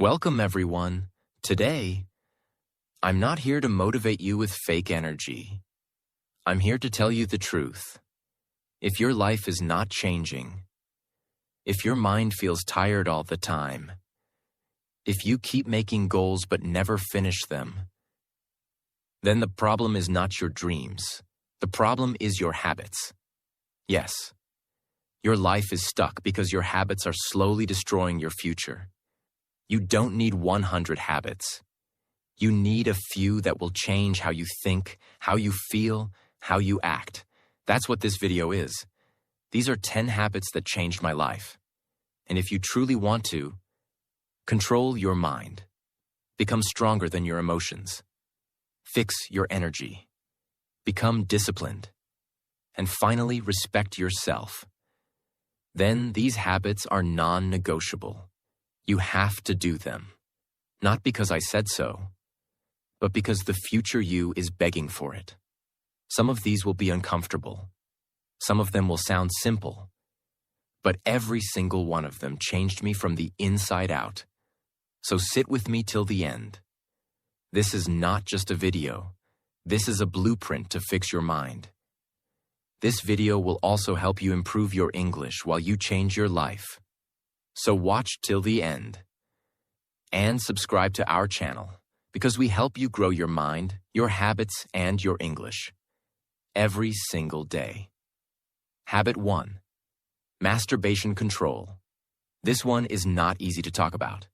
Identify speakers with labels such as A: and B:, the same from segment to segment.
A: Welcome, everyone. Today, I'm not here to motivate you with fake energy. I'm here to tell you the truth. If your life is not changing, if your mind feels tired all the time, if you keep making goals but never finish them, then the problem is not your dreams. The problem is your habits. Yes, your life is stuck because your habits are slowly destroying your future. You don't need 100 habits. You need a few that will change how you think, how you feel, how you act. That's what this video is. These are 10 habits that changed my life. And if you truly want to, control your mind. Become stronger than your emotions. Fix your energy. Become disciplined. And finally, respect yourself. Then these habits are non-negotiable. You have to do them. Not because I said so, but because the future you is begging for it. Some of these will be uncomfortable. Some of them will sound simple. But every single one of them changed me from the inside out. So sit with me till the end. This is not just a video. This is a blueprint to fix your mind. This video will also help you improve your English while you change your life. So watch till the end. And subscribe to our channel, because we help you grow your mind, your habits, and your English. Every single day. Habit 1. Masturbation control. This one is not easy to talk about,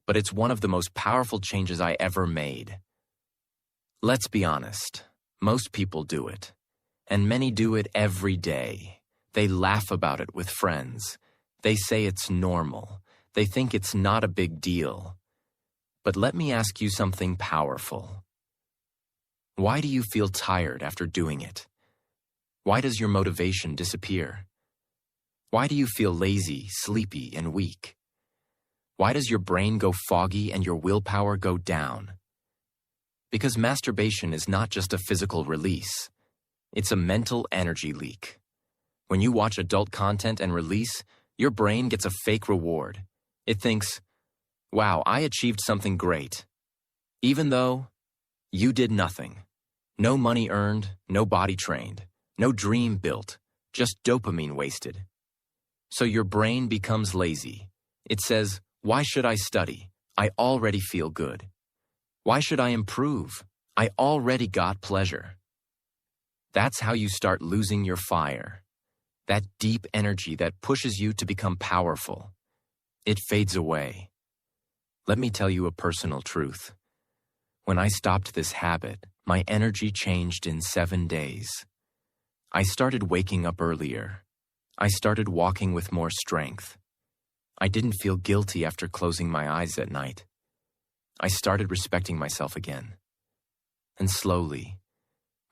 A: but it's one of the most powerful changes I ever made. Let's be honest, most people do it, and many do it every day. They laugh about it with friends. They say it's normal. They think it's not a big deal. But let me ask you something powerful. Why do you feel tired after doing it? Why does your motivation disappear? Why do you feel lazy, sleepy, and weak? Why does your brain go foggy and your willpower go down? Because masturbation is not just a physical release. It's a mental energy leak. When you watch adult content and release, your brain gets a fake reward. It thinks, wow, I achieved something great. Even though you did nothing. No money earned, no body trained, no dream built, just dopamine wasted. So your brain becomes lazy. It says, why should I study? I already feel good. Why should I improve? I already got pleasure. That's how you start losing your fire. That deep energy that pushes you to become powerful. It fades away. Let me tell you a personal truth. When I stopped this habit, my energy changed in 7 days. I started waking up earlier. I started walking with more strength. I didn't feel guilty after closing my eyes at night. I started respecting myself again. And slowly,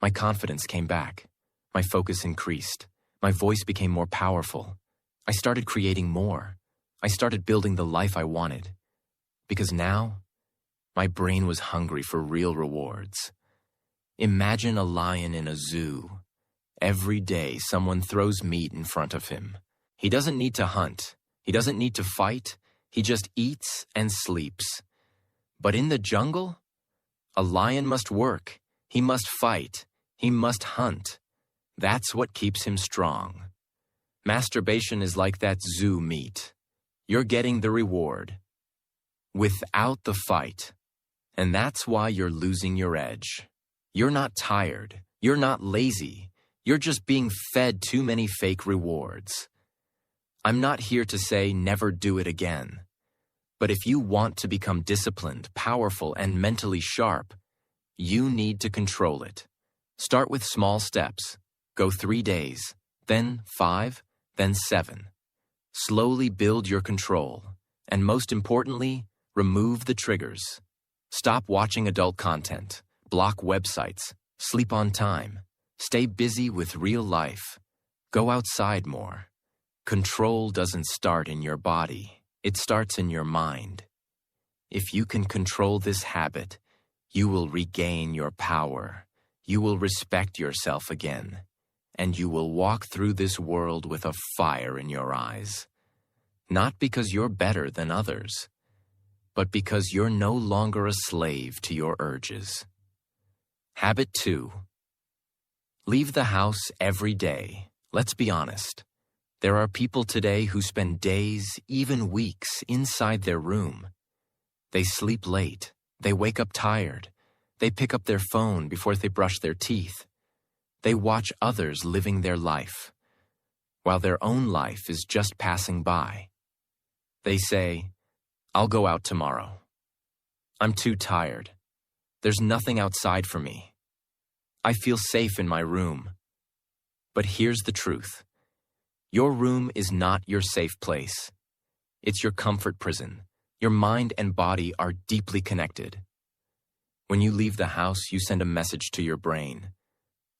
A: my confidence came back. My focus increased. My voice became more powerful. I started creating more. I started building the life I wanted. Because now, my brain was hungry for real rewards. Imagine a lion in a zoo. Every day, someone throws meat in front of him. He doesn't need to hunt. He doesn't need to fight. He just eats and sleeps. But in the jungle, a lion must work. He must fight. He must hunt. That's what keeps him strong. Masturbation is like that zoo meat. You're getting the reward without the fight. And that's why you're losing your edge. You're not tired. You're not lazy. You're just being fed too many fake rewards. I'm not here to say never do it again. But if you want to become disciplined, powerful, and mentally sharp, you need to control it. Start with small steps. Go 3 days, then 5, then 7. Slowly build your control, and most importantly, remove the triggers. Stop watching adult content, block websites, sleep on time, stay busy with real life, go outside more. Control doesn't start in your body, it starts in your mind. If you can control this habit, you will regain your power, you will respect yourself again. And you will walk through this world with a fire in your eyes. Not because you're better than others, but because you're no longer a slave to your urges. Habit 2. Leave the house every day. Let's be honest. There are people today who spend days, even weeks, inside their room. They sleep late. They wake up tired. They pick up their phone before they brush their teeth. They watch others living their life, while their own life is just passing by. They say, "I'll go out tomorrow. I'm too tired. There's nothing outside for me. I feel safe in my room." But here's the truth. Your room is not your safe place. It's your comfort prison. Your mind and body are deeply connected. When you leave the house, you send a message to your brain.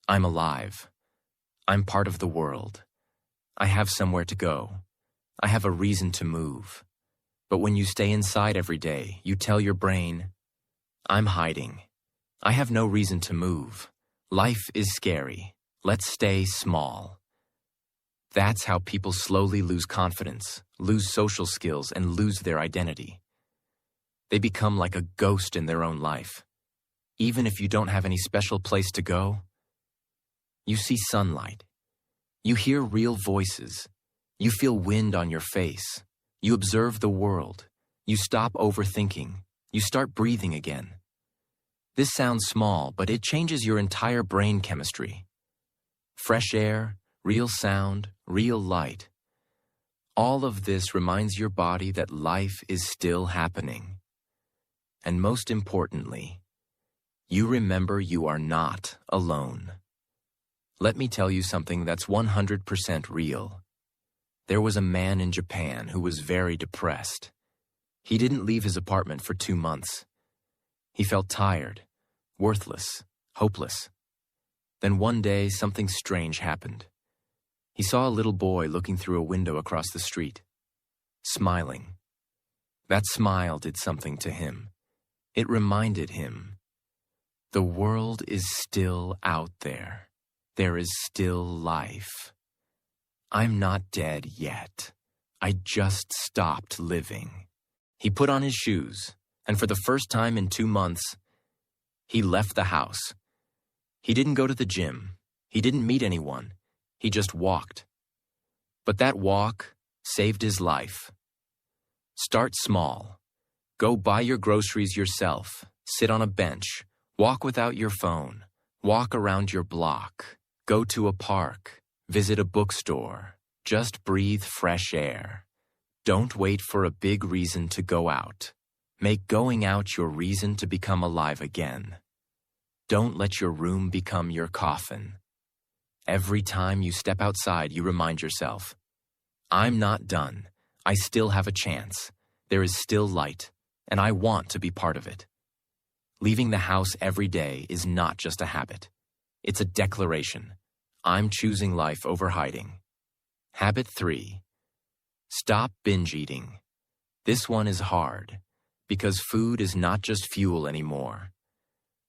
A: I'm alive. I'm part of the world. I have somewhere to go. I have a reason to move. But when you stay inside every day, you tell your brain, I'm hiding. I have no reason to move. Life is scary. Let's stay small. That's how people slowly lose confidence, lose social skills, and lose their identity. They become like a ghost in their own life. Even if you don't have any special place to go, you see sunlight. You hear real voices. You feel wind on your face. You observe the world. You stop overthinking. You start breathing again. This sounds small, but it changes your entire brain chemistry. Fresh air, real sound, real light. All of this reminds your body that life is still happening. And most importantly, you remember you are not alone. Let me tell you something that's 100% real. There was a man in Japan who was very depressed. He didn't leave his apartment for 2 months. He felt tired, worthless, hopeless. Then one day, something strange happened. He saw a little boy looking through a window across the street, smiling. That smile did something to him. It reminded him, the world is still out there. There is still life. I'm not dead yet. I just stopped living. He put on his shoes, and for the first time in 2 months, he left the house. He didn't go to the gym. He didn't meet anyone. He just walked. But that walk saved his life. Start small. Go buy your groceries yourself. Sit on a bench. Walk without your phone. Walk around your block. Go to a park. Visit a bookstore. Just breathe fresh air. Don't wait for a big reason to go out. Make going out your reason to become alive again. Don't let your room become your coffin. Every time you step outside, you remind yourself, I'm not done. I still have a chance. There is still light, and I want to be part of it. Leaving the house every day is not just a habit. It's a declaration. I'm choosing life over hiding. Habit 3. Stop binge eating. This one is hard, because food is not just fuel anymore.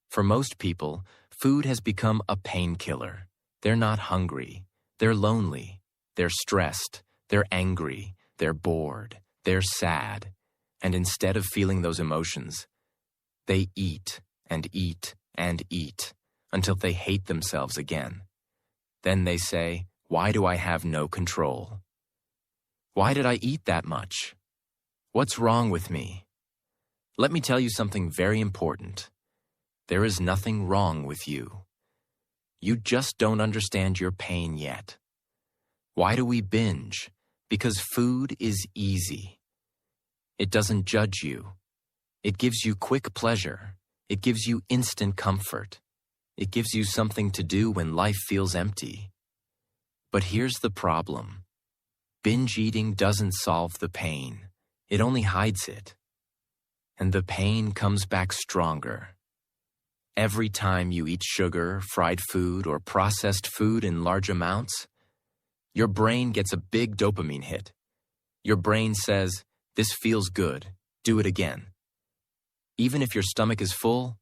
A: For most people, food has become a painkiller. They're not hungry. They're lonely. They're stressed. They're angry. They're bored. They're sad. And instead of feeling those emotions, they eat and eat and eat until they hate themselves again. Then they say, why do I have no control? Why did I eat that much? What's wrong with me? Let me tell you something very important. There is nothing wrong with you. You just don't understand your pain yet. Why do we binge? Because food is easy. It doesn't judge you. It gives you quick pleasure. It gives you instant comfort. It gives you something to do when life feels empty. But here's the problem. Binge eating doesn't solve the pain. It only hides it. And the pain comes back stronger. Every time you eat sugar, fried food, or processed food in large amounts, your brain gets a big dopamine hit. Your brain says, this feels good, do it again. Even if your stomach is full,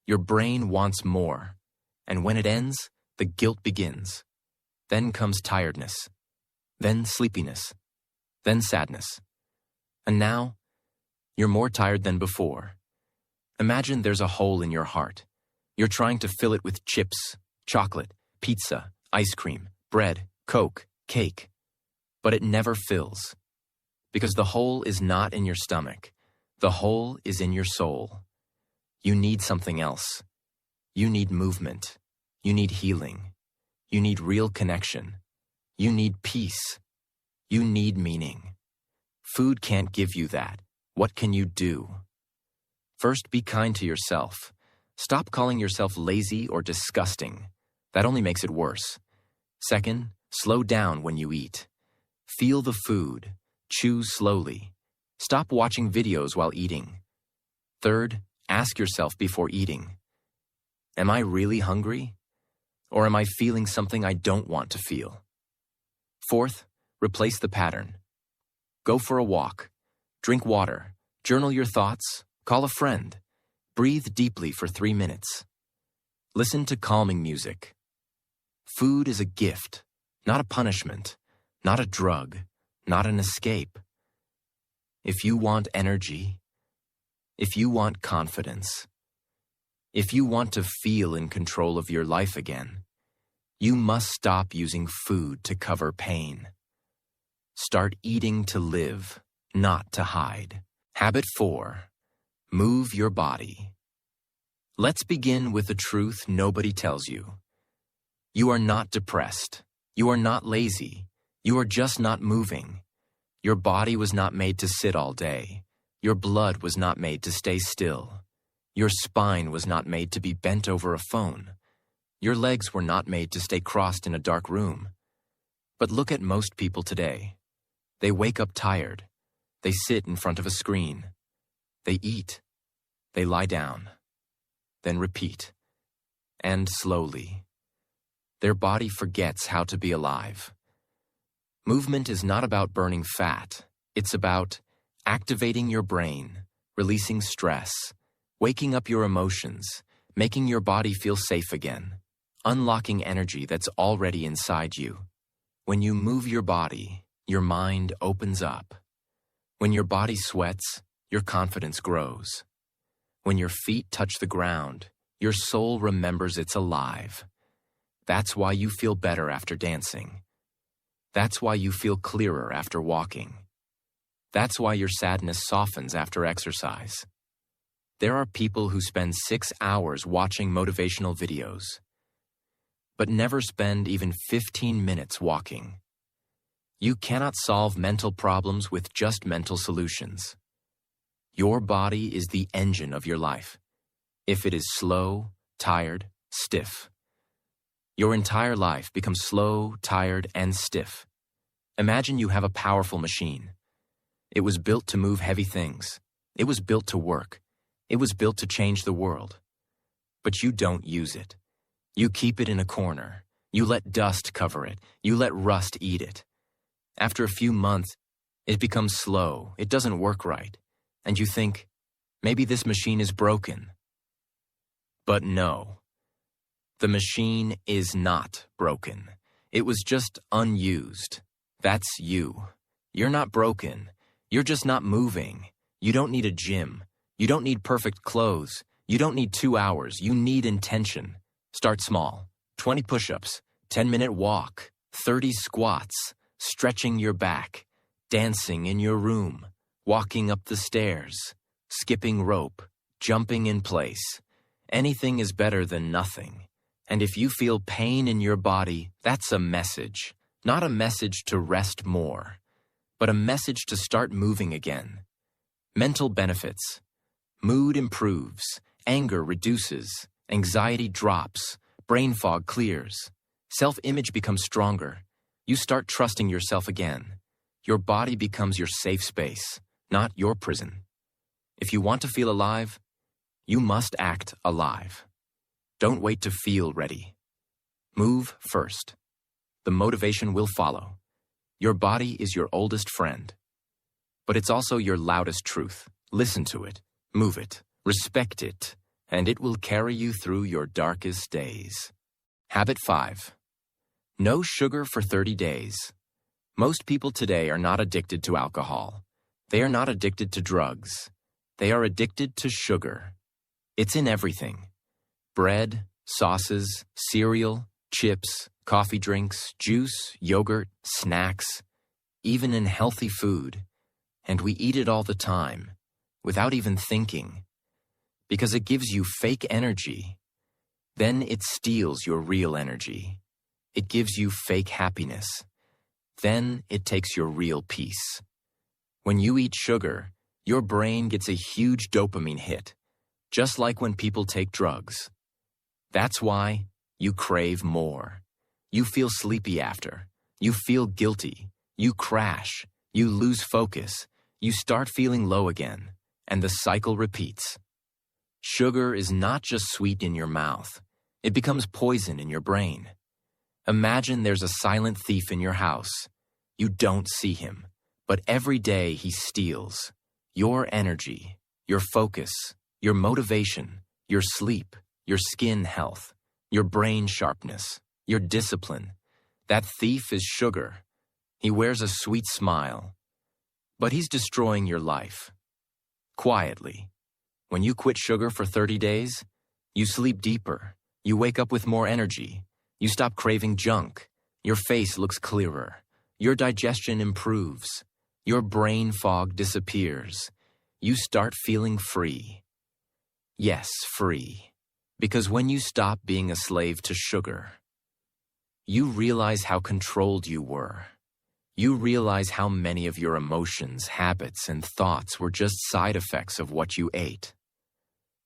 A: your brain wants more. And when it ends, the guilt begins. Then comes tiredness. Then sleepiness. Then sadness. And now, You're more tired than before. Imagine there's a hole in your heart. You're trying to fill it with chips, chocolate, pizza, ice cream, bread, Coke, cake. But it never fills. Because the hole is not in your stomach. The hole is in your soul. You need something else. You need movement. You need healing. You need real connection. You need peace. You need meaning. Food can't give you that. What can you do? First, be kind to yourself. Stop calling yourself lazy or disgusting. That only makes it worse. Second, slow down when you eat. Feel the food. Chew slowly. Stop watching videos while eating. Third, ask yourself before eating. Am I really hungry? Or am I feeling something I don't want to feel? Fourth, replace the pattern. Go for a walk. Drink water. Journal your thoughts. Call a friend. Breathe deeply for 3 minutes. Listen to calming music. Food is a gift, not a punishment, not a drug, not an escape. If you want energy, if you want confidence, if you want to feel in control of your life again, you must stop using food to cover pain. Start eating to live, not to hide. Habit 4. Move your body. Let's begin with a truth nobody tells you. You are not depressed. You are not lazy. You are just not moving. Your body was not made to sit all day. Your blood was not made to stay still. Your spine was not made to be bent over a phone. Your legs were not made to stay crossed in a dark room. But look at most people today. They wake up tired. They sit in front of a screen. They eat. They lie down. Then repeat. And slowly. Their body forgets how to be alive. Movement is not about burning fat. It's about activating your brain, releasing stress, waking up your emotions, making your body feel safe again, unlocking energy that's already inside you. When you move your body, your mind opens up. When your body sweats, your confidence grows. When your feet touch the ground, your soul remembers it's alive. That's why you feel better after dancing. That's why you feel clearer after walking. That's why your sadness softens after exercise. There are people who spend 6 hours watching motivational videos, but never spend even 15 minutes walking. You cannot solve mental problems with just mental solutions. Your body is the engine of your life. If it is slow, tired, stiff, your entire life becomes slow, tired, and stiff. Imagine you have a powerful machine. It was built to move heavy things. It was built to work. It was built to change the world. But you don't use it. You keep it in a corner. You let dust cover it. You let rust eat it. After a few months, it becomes slow. It doesn't work right. And you think, maybe this machine is broken. But no. The machine is not broken. It was just unused. That's you. You're not broken. You're just not moving. You don't need a gym. You don't need perfect clothes. You don't need 2 hours. You need intention. Start small. 20 push-ups, 10-minute walk, 30 squats, stretching your back, dancing in your room, walking up the stairs, skipping rope, jumping in place. Anything is better than nothing. And if you feel pain in your body, that's a message. Not a message to rest more, but a message to start moving again. Mental benefits. Mood improves, anger reduces, anxiety drops, brain fog clears, self-image becomes stronger. You start trusting yourself again. Your body becomes your safe space, not your prison. If you want to feel alive, you must act alive. Don't wait to feel ready. Move first. The motivation will follow. Your body is your oldest friend. But it's also your loudest truth. Listen to it, move it, respect it, and it will carry you through your darkest days. Habit 5. No sugar for 30 days. Most people today are not addicted to alcohol. They are not addicted to drugs. They are addicted to sugar. It's in everything. Bread, sauces, cereal, chips, coffee drinks, juice, yogurt, snacks, even in healthy food. And we eat it all the time, without even thinking, because it gives you fake energy. Then it steals your real energy. It gives you fake happiness. Then it takes your real peace. When you eat sugar, your brain gets a huge dopamine hit, just like when people take drugs. That's why you crave more. You feel sleepy after. You feel guilty. You crash. You lose focus. You start feeling low again, and the cycle repeats. Sugar is not just sweet in your mouth. It becomes poison in your brain. Imagine there's a silent thief in your house. You don't see him, but every day he steals your energy, your focus, your motivation, your sleep, your skin health, your brain sharpness, your discipline. That thief is sugar. He wears a sweet smile, but he's destroying your life. Quietly. When you quit sugar for 30 days, you sleep deeper. You wake up with more energy. You stop craving junk. Your face looks clearer. Your digestion improves. Your brain fog disappears. You start feeling free. Yes, free. Because when you stop being a slave to sugar, you realize how controlled you were. You realize how many of your emotions, habits, and thoughts were just side effects of what you ate.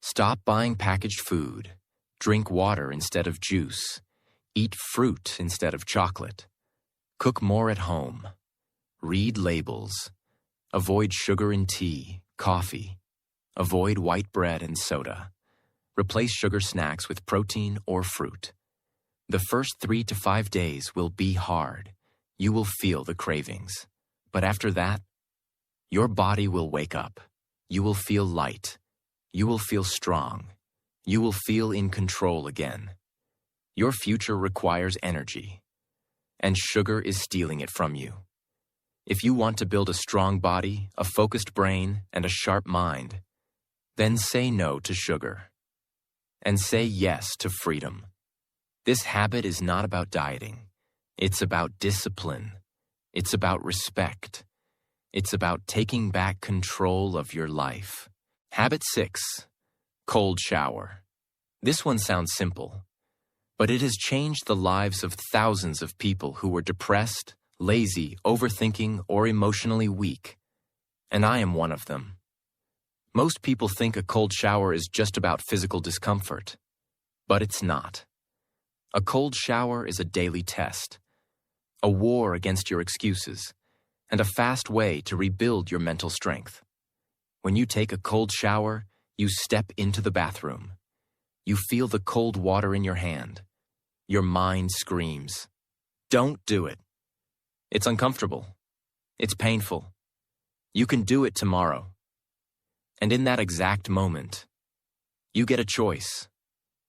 A: Stop buying packaged food. Drink water instead of juice. Eat fruit instead of chocolate. Cook more at home. Read labels. Avoid sugar in tea, coffee. Avoid white bread and soda. Replace sugar snacks with protein or fruit. The first 3 to 5 days will be hard. You will feel the cravings. But after that, your body will wake up. You will feel light. You will feel strong. You will feel in control again. Your future requires energy, and sugar is stealing it from you. If you want to build a strong body, a focused brain, and a sharp mind, then say no to sugar, and say yes to freedom. This habit is not about dieting. It's about discipline. It's about respect. It's about taking back control of your life. Habit 6. Cold shower. This one sounds simple, but it has changed the lives of thousands of people who were depressed, lazy, overthinking, or emotionally weak. And I am one of them. Most people think a cold shower is just about physical discomfort, but it's not. A cold shower is a daily test, a war against your excuses, and a fast way to rebuild your mental strength. When you take a cold shower, you step into the bathroom. You feel the cold water in your hand. Your mind screams, "Don't do it. It's uncomfortable. It's painful. You can do it tomorrow." And in that exact moment, you get a choice,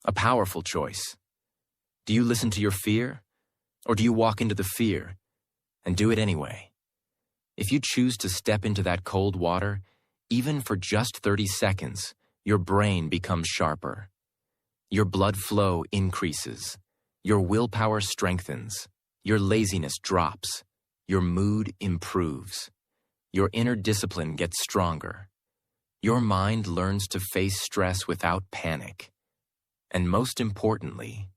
A: a powerful choice. Do you listen to your fear, or do you walk into the fear and do it anyway? If you choose to step into that cold water, even for just 30 seconds, your brain becomes sharper. Your blood flow increases. Your willpower strengthens. Your laziness drops. Your mood improves. Your inner discipline gets stronger. Your mind learns to face stress without panic. And most importantly,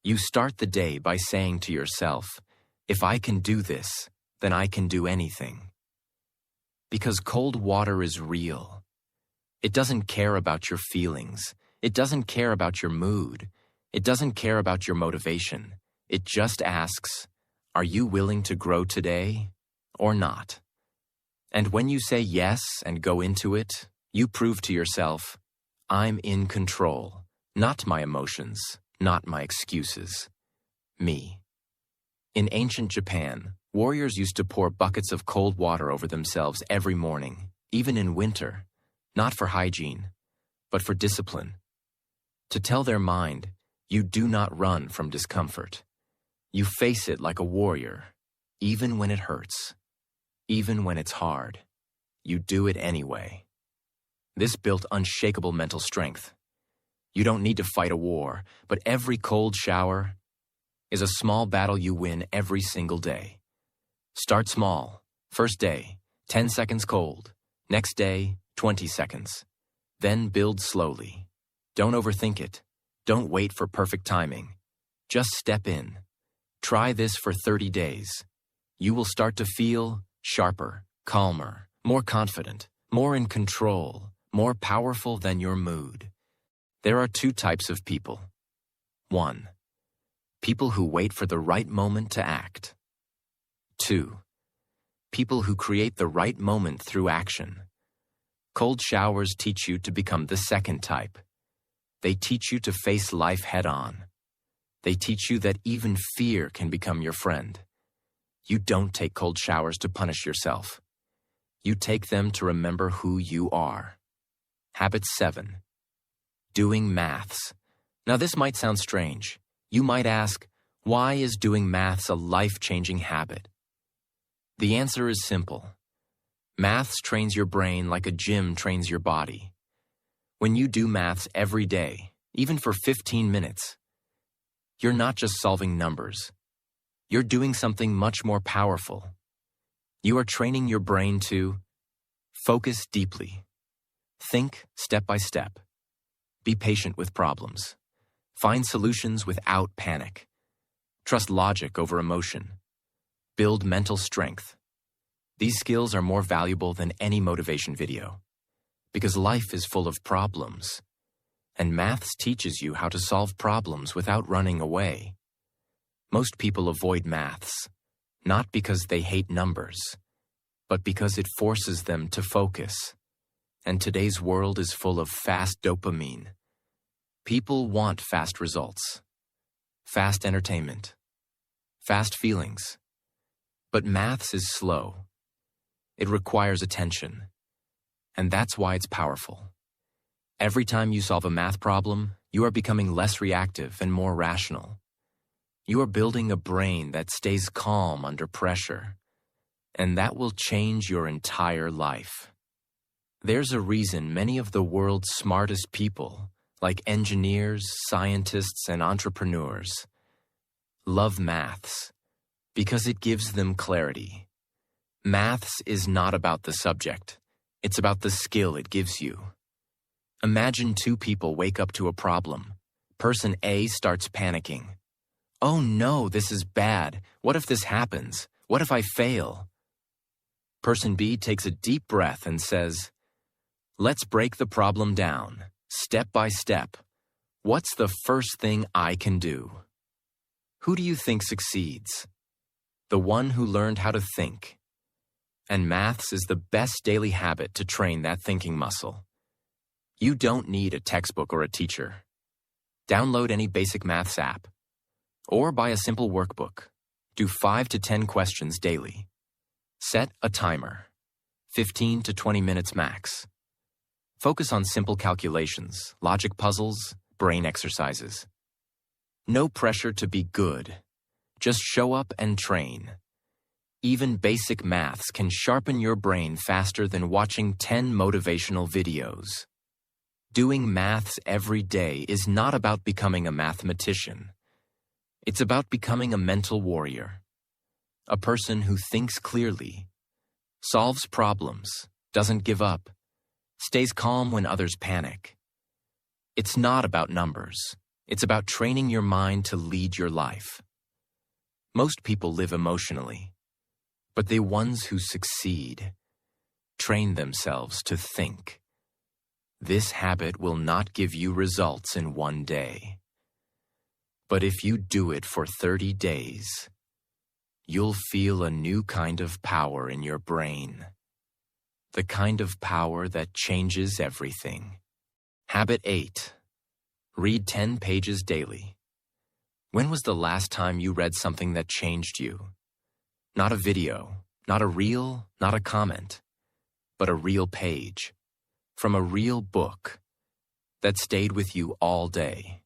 A: you start the day by saying to yourself, "If I can do this, then I can do anything." Because cold water is real. It doesn't care about your feelings. It doesn't care about your mood. It doesn't care about your motivation. It just asks, are you willing to grow today or not? And when you say yes and go into it, you prove to yourself, I'm in control, not my emotions, not my excuses. Me. In ancient Japan, warriors used to pour buckets of cold water over themselves every morning, even in winter, not for hygiene, but for discipline. To tell their mind, you do not run from discomfort. You face it like a warrior, even when it hurts, even when it's hard. You do it anyway. This built unshakable mental strength. You don't need to fight a war, but every cold shower is a small battle you win every single day. Start small. First day, 10 seconds cold. Next day, 20 seconds. Then build slowly. Don't overthink it. Don't wait for perfect timing. Just step in. Try this for 30 days. You will start to feel sharper, calmer, more confident, more in control, more powerful than your mood. There are two types of people. 1. People who wait for the right moment to act. 2. People who create the right moment through action. Cold showers teach you to become the second type. They teach you to face life head-on. They teach you that even fear can become your friend. You don't take cold showers to punish yourself. You take them to remember who you are. Habit 7. Doing maths. Now this might sound strange. You might ask, why is doing maths a life-changing habit? The answer is simple. Maths trains your brain like a gym trains your body. When you do maths every day, even for 15 minutes, you're not just solving numbers. You're doing something much more powerful. You are training your brain to focus deeply, think step by step, be patient with problems, find solutions without panic, trust logic over emotion, build mental strength. These skills are more valuable than any motivation video because life is full of problems, and maths teaches you how to solve problems without running away. Most people avoid maths, not because they hate numbers, but because it forces them to focus. And today's world is full of fast dopamine. People want fast results, fast entertainment, fast feelings. But maths is slow. It requires attention. And that's why it's powerful. Every time you solve a math problem, you are becoming less reactive and more rational. You are building a brain that stays calm under pressure. And that will change your entire life. There's a reason many of the world's smartest people, like engineers, scientists, and entrepreneurs, love maths because it gives them clarity. Maths is not about the subject. It's about the skill it gives you. Imagine two people wake up to a problem. Person A starts panicking. Oh no, this is bad. What if this happens? What if I fail? Person B takes a deep breath and says, let's break the problem down, step by step. What's the first thing I can do? Who do you think succeeds? The one who learned how to think. And maths is the best daily habit to train that thinking muscle. You don't need a textbook or a teacher. Download any basic maths app. Or buy a simple workbook. Do 5 to 10 questions daily. Set a timer. 15 to 20 minutes max. Focus on simple calculations, logic puzzles, brain exercises. No pressure to be good. Just show up and train. Even basic maths can sharpen your brain faster than watching 10 motivational videos. Doing maths every day is not about becoming a mathematician. It's about becoming a mental warrior. A person who thinks clearly, solves problems, doesn't give up, stays calm when others panic. It's not about numbers. It's about training your mind to lead your life. Most people live emotionally, but the ones who succeed train themselves to think. This habit will not give you results in one day. But if you do it for 30 days, you'll feel a new kind of power in your brain. The kind of power that changes everything. Habit 8. Read 10 pages daily. When was the last time you read something that changed you? Not a video, not a reel, not a comment, but a real page from a real book that stayed with you all day.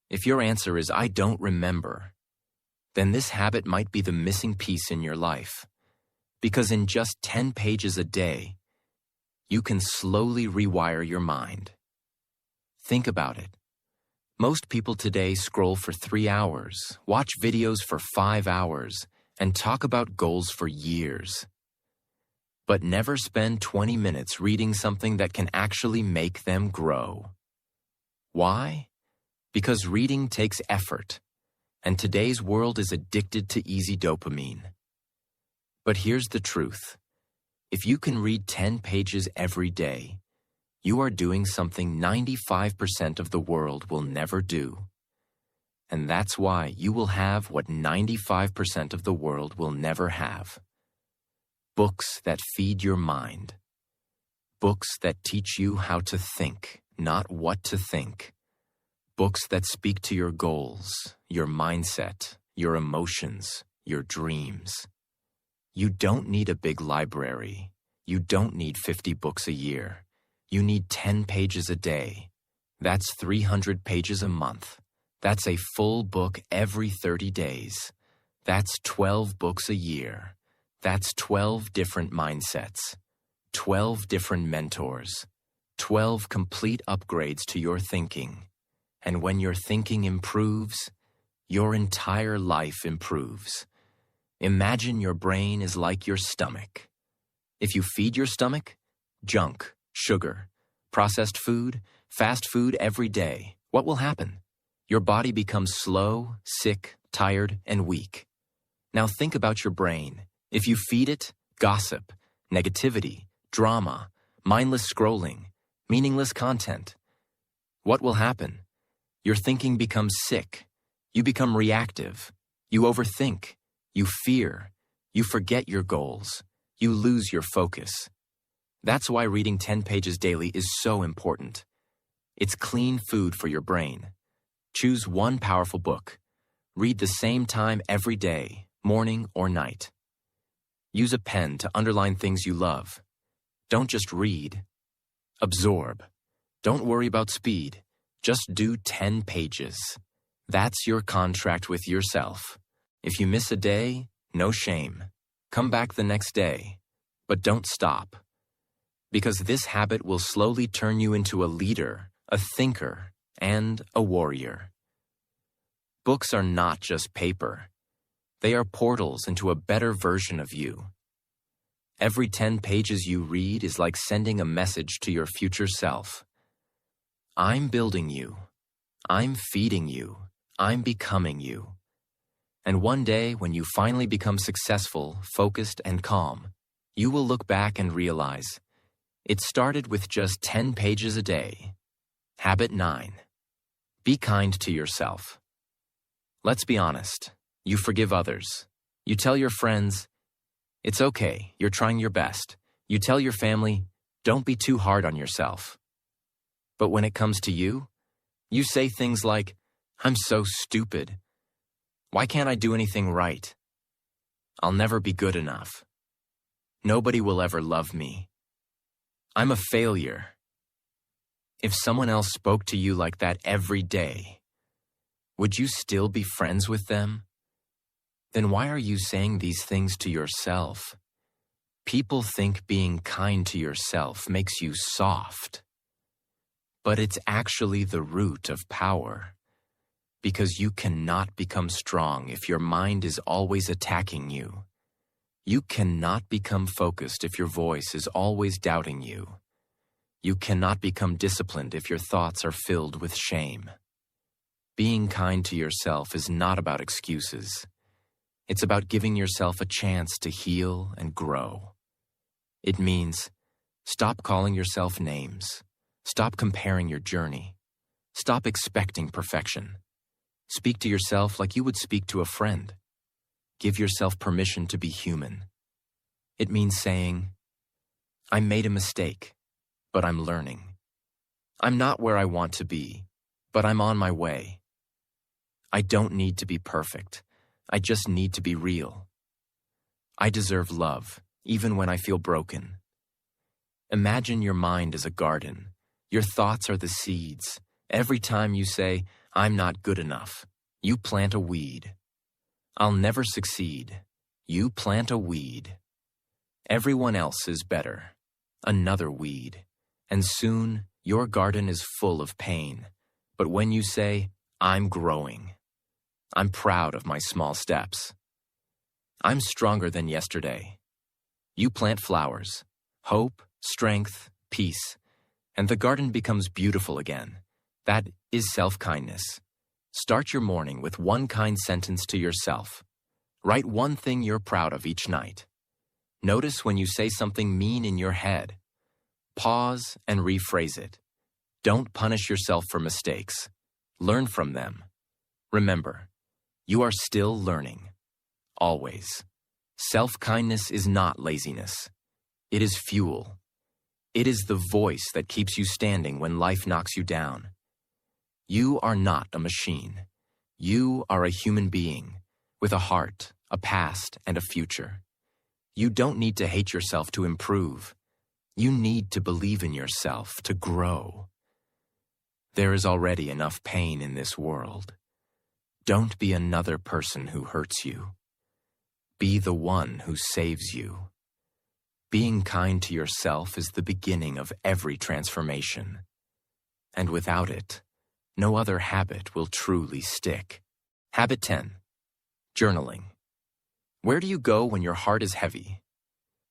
A: If your answer is, I don't remember, then this habit might be the missing piece in your life. Because in just 10 pages a day, you can slowly rewire your mind. Think about it. Most people today scroll for 3 hours, watch videos for 5 hours, and talk about goals for years. But never spend 20 minutes reading something that can actually make them grow. Why? Because reading takes effort, and today's world is addicted to easy dopamine. But here's the truth. If you can read 10 pages every day, you are doing something 95% of the world will never do. And that's why you will have what 95% of the world will never have. Books that feed your mind. Books that teach you how to think, not what to think. Books that speak to your goals, your mindset, your emotions, your dreams. You don't need a big library. You don't need 50 books a year. You need 10 pages a day. That's 300 pages a month. That's a full book every 30 days. That's 12 books a year. That's 12 different mindsets, 12 different mentors, 12 complete upgrades to your thinking. And when your thinking improves, your entire life improves. Imagine your brain is like your stomach. If you feed your stomach, junk, sugar, processed food, fast food every day, what will happen? Your body becomes slow, sick, tired, and weak. Now think about your brain. If you feed it gossip, negativity, drama, mindless scrolling, meaningless content, what will happen? Your thinking becomes sick. You become reactive. You overthink. You fear. You forget your goals. You lose your focus. That's why reading 10 pages daily is so important. It's clean food for your brain. Choose one powerful book. Read the same time every day, morning or night. Use a pen to underline things you love. Don't just read. Absorb. Don't worry about speed. Just do 10 pages. That's your contract with yourself. If you miss a day, no shame. Come back the next day. But don't stop. Because this habit will slowly turn you into a leader, a thinker, and a warrior. Books are not just paper. They are portals into a better version of you. Every 10 pages you read is like sending a message to your future self. I'm building you. I'm feeding you. I'm becoming you. And one day, when you finally become successful, focused, and calm, you will look back and realize it started with just 10 pages a day. Habit 9. Be kind to yourself. Let's be honest. You forgive others. You tell your friends, it's okay, you're trying your best. You tell your family, don't be too hard on yourself. But when it comes to you, you say things like, I'm so stupid. Why can't I do anything right? I'll never be good enough. Nobody will ever love me. I'm a failure. If someone else spoke to you like that every day, would you still be friends with them? Then why are you saying these things to yourself? People think being kind to yourself makes you soft. But it's actually the root of power. Because you cannot become strong if your mind is always attacking you. You cannot become focused if your voice is always doubting you. You cannot become disciplined if your thoughts are filled with shame. Being kind to yourself is not about excuses. It's about giving yourself a chance to heal and grow. It means stop calling yourself names. Stop comparing your journey. Stop expecting perfection. Speak to yourself like you would speak to a friend. Give yourself permission to be human. It means saying, I made a mistake, but I'm learning. I'm not where I want to be, but I'm on my way. I don't need to be perfect. I just need to be real. I deserve love, even when I feel broken. Imagine your mind as a garden. Your thoughts are the seeds. Every time you say, I'm not good enough, you plant a weed. I'll never succeed. You plant a weed. Everyone else is better. another weed, and soon your garden is full of pain. But when you say, I'm growing, I'm proud of my small steps, I'm stronger than yesterday, you plant flowers, hope, strength, peace, and the garden becomes beautiful again. That is self-kindness. Start your morning with one kind sentence to yourself. Write one thing you're proud of each night. Notice when you say something mean in your head. Pause and rephrase it. Don't punish yourself for mistakes. Learn from them. Remember, you are still learning. Always. Self-kindness is not laziness. It is fuel. It is the voice that keeps you standing when life knocks you down. You are not a machine. You are a human being with a heart, a past, and a future. You don't need to hate yourself to improve. You need to believe in yourself to grow. There is already enough pain in this world. Don't be another person who hurts you. Be the one who saves you. Being kind to yourself is the beginning of every transformation. And without it, no other habit will truly stick. Habit 10. Journaling. Where do you go when your heart is heavy?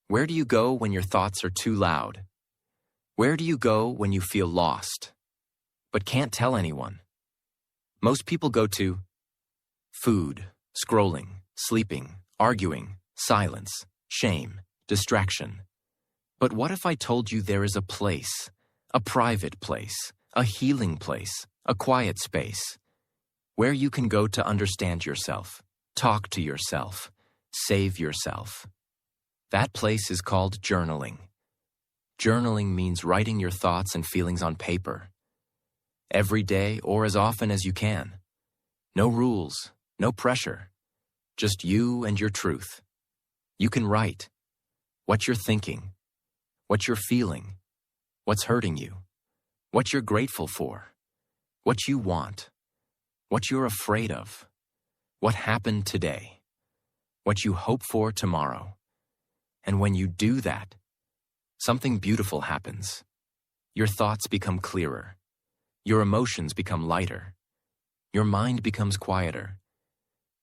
A: Where do you go when your thoughts are too loud? Where do you go when you feel lost, but can't tell anyone? Most people go to food, scrolling, sleeping, arguing, silence, shame, distraction. But what if I told you there is a place, a private place, a healing place, a quiet space, where you can go to understand yourself, talk to yourself, save yourself? That place is called journaling. Journaling means writing your thoughts and feelings on paper. Every day or as often as you can. No rules, no pressure. Just you and your truth. You can write what you're thinking, what you're feeling, what's hurting you, what you're grateful for, what you want, what you're afraid of, what happened today, what you hope for tomorrow. And when you do that, something beautiful happens. Your thoughts become clearer. Your emotions become lighter. Your mind becomes quieter.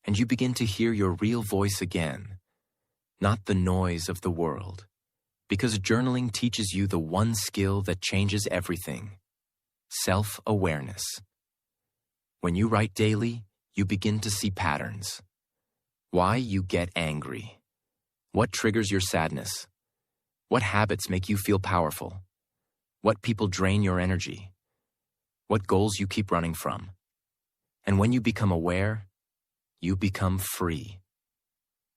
A: And you begin to hear your real voice again, not the noise of the world. Because journaling teaches you the one skill that changes everything: self-awareness. When you write daily, you begin to see patterns. Why you get angry. What triggers your sadness? What habits make you feel powerful? What people drain your energy? What goals you keep running from? And when you become aware, you become free.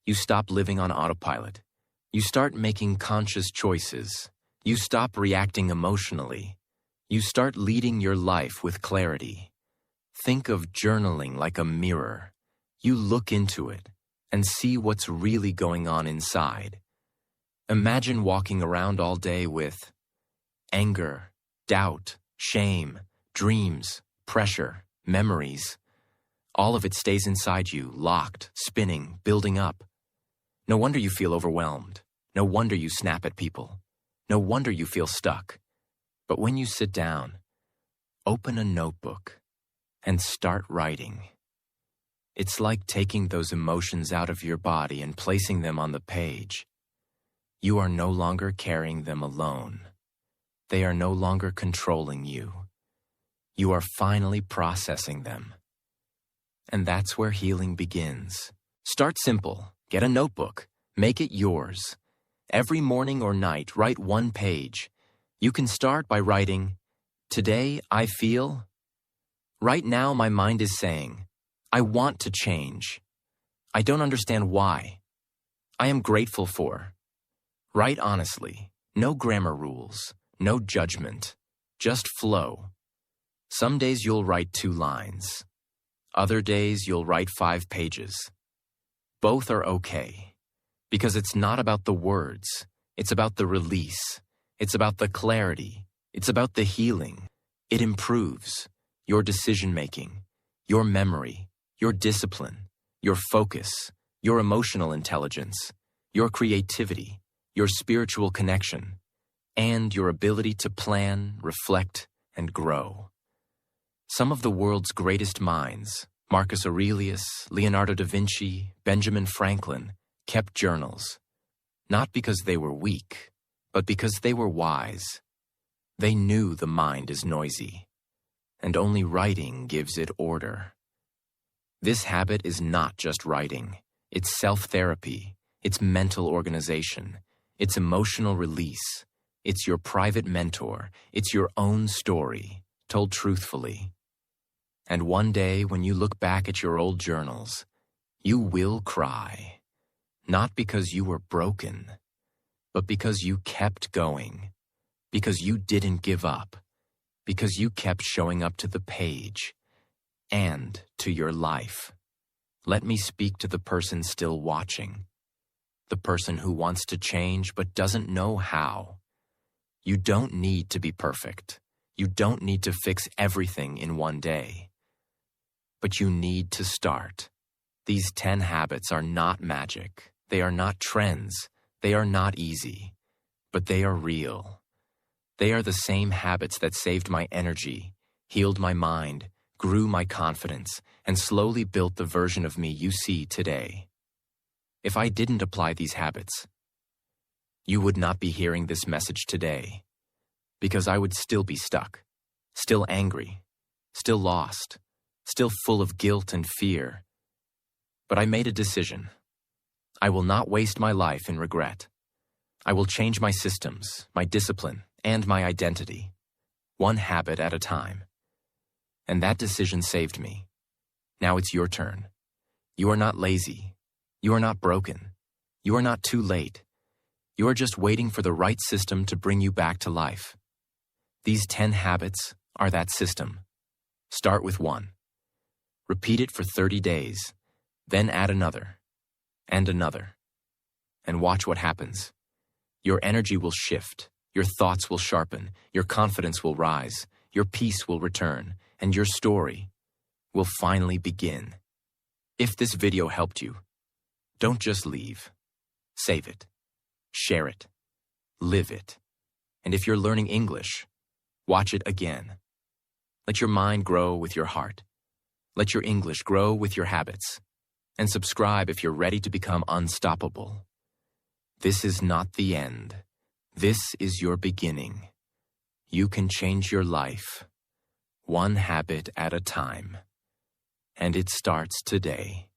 A: You stop living on autopilot. You start making conscious choices. You stop reacting emotionally. You start leading your life with clarity. Think of journaling like a mirror. You look into it and see what's really going on inside. Imagine walking around all day with anger, doubt, shame, dreams, pressure, memories. All of it stays inside you, locked, spinning, building up. No wonder you feel overwhelmed. No wonder you snap at people. No wonder you feel stuck. But when you sit down, open a notebook and start writing. It's like taking those emotions out of your body and placing them on the page. You are no longer carrying them alone. They are no longer controlling you. You are finally processing them. And that's where healing begins. Start simple. Get a notebook. Make it yours. Every morning or night, write one page. You can start by writing, "Today I feel." Right now my mind is saying, "I want to change. I don't understand why. I am grateful for." Write honestly. No grammar rules. No judgment. Just flow. Some days you'll write 2 lines. Other days you'll write 5 pages. Both are okay. Because it's not about the words. It's about the release. It's about the clarity. It's about the healing. It improves your decision-making, your memory, your discipline, your focus, your emotional intelligence, your creativity, your spiritual connection. and your ability to plan, reflect, and grow. Some of the world's greatest minds, Marcus Aurelius, Leonardo da Vinci, Benjamin Franklin, kept journals, not because they were weak, but because they were wise. They knew the mind is noisy, and only writing gives it order. This habit is not just writing. It's self-therapy. It's mental organization. It's emotional release. It's your private mentor. It's your own story, told truthfully. And one day, when you look back at your old journals, you will cry. Not because you were broken, but because you kept going, because you didn't give up, because you kept showing up to the page and to your life. Let me speak to the person still watching, the person who wants to change but doesn't know how. You don't need to be perfect. You don't need to fix everything in one day. But you need to start. These 10 habits are not magic. They are not trends. They are not easy. But they are real. They are the same habits that saved my energy, healed my mind, grew my confidence, and slowly built the version of me you see today. If I didn't apply these habits, you would not be hearing this message today, because I would still be stuck, still angry, still lost, still full of guilt and fear. But I made a decision. I will not waste my life in regret. I will change my systems, my discipline, and my identity, one habit at a time. And that decision saved me. Now it's your turn. You are not lazy. You are not broken. You are not too late. You are just waiting for the right system to bring you back to life. These 10 habits are that system. Start with 1. Repeat it for 30 days, then add another, and another. And watch what happens. Your energy will shift, your thoughts will sharpen, your confidence will rise, your peace will return, and your story will finally begin. If this video helped you, don't just leave. Save it. Share it. Live it. And if you're learning English, watch it again. Let your mind grow with your heart. Let your English grow with your habits. And subscribe if you're ready to become unstoppable. This is not the end. This is your beginning. You can change your life, one habit at a time. And it starts today.